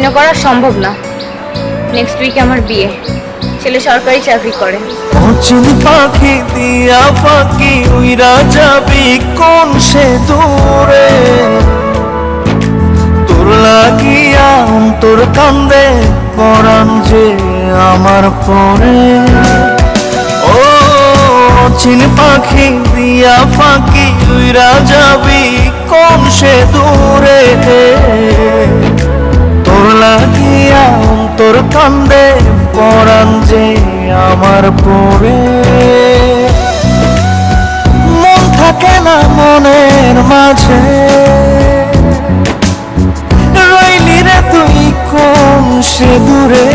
অভিনয় করা সম্ভব না। নেক্সট উইকে আমার বিয়ে, ছেলে সরকারি চাকরি করে। অচিন পাখি দিয়া ফাঁকি উইরা যাবি কোন সে দূরে, তোর লাগিয়া তোর কান্দে পরাণ যে আমার পরে। ও অচিন পাখি দিয়া ফাঁকি উইরা যাবি কোন সে দূরে, তোর লাগিয়া তোর কান্দে পরাণ যে আমার পরে। মন থাকে না মনের মাঝে, রইলি রে তুই কোন সে দূরে।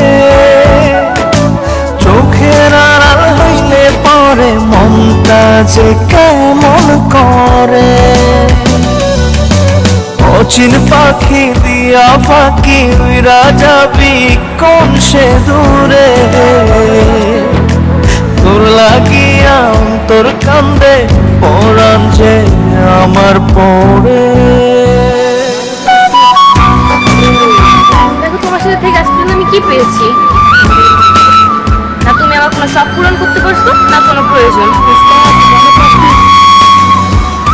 চোখের আড়াল হইলে পরে মনটা যে কেমন করে। অচিন পাখি দিয়া ফাঁকি উইরা যাবি কোন সে দূরে, তোর লাগিয়া তোর কান্দে পরাণ যে আমার পরে। দেখো তোমার সাথে থেকে আজকে আমি কি পেয়েছি, না তুমি আমার কোনো শখ পূরণ করতে পারছো না কোনো প্রয়োজন।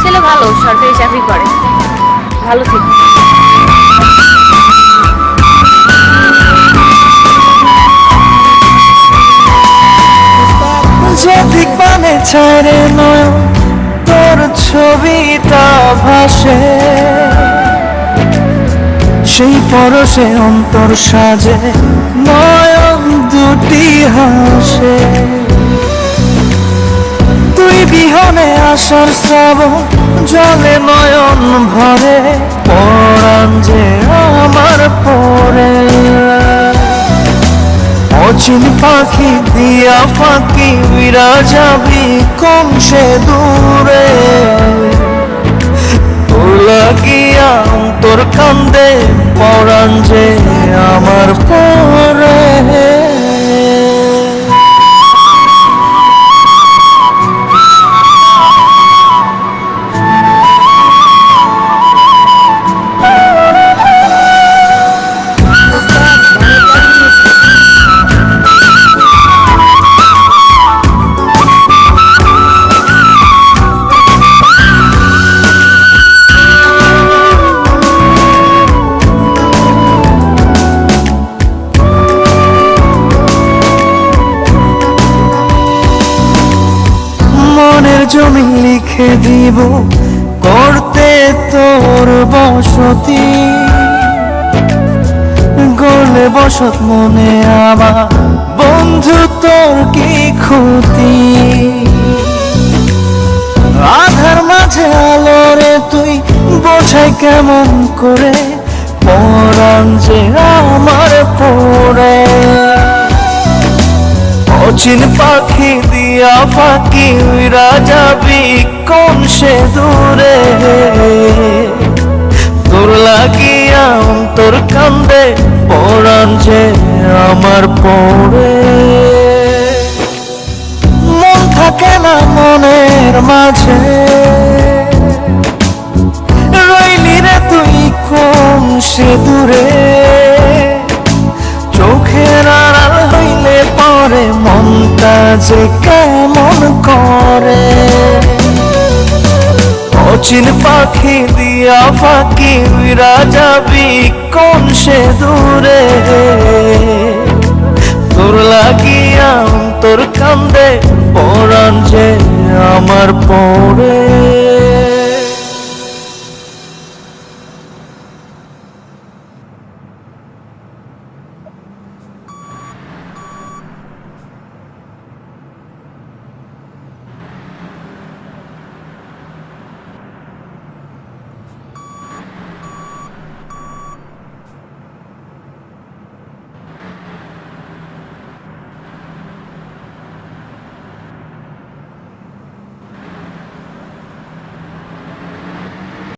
ছেলে ভালো, সরকারি চাকরি করে, ভালো থেকে। যেদিক বানে ছাড়ে নয় তোর ছবিটা ভাসে, সেই পরশে অন্তর সাজে নয়ন দুটি হাসে। তুই বিহনে আসার শ্রাবণ জলে নয়ন ভরে, পরাণ যে আমার পরে। অচিন পাখি দিয়া ফাঁকি উইরা যাবি কোন সে দূরে, তোর লাগিয়া তোর কান্দে পরাণ যে আমার পরে। মনের জমি লিখে দিব করতে তোর বসতি, গড়লে বসত মনে আমার বন্ধু তোর কি ক্ষতি। আধার মাঝে আলোরে তুই বোঝাই কেমন করে, পরাণ যে আমার পরে। অচিন পাখি দিয়া ফাঁকি উইরা যাবি কোন সে দূরে, তোর লাগিয়া তোর কান্দে পরাণ যে আমার পরে। মন থাকে না মনের মাঝে, রইলি রে তুই কোন সে দূরে। চোখের আড়াল হইলে পরে মনটা যে কেমন করে। অচিন পাখি দিয়া ফাঁকি উইরা যাবি কোন সে দূরে, তোর লাগিয়া তোর কান্দে পরাণ যে আমার পরে।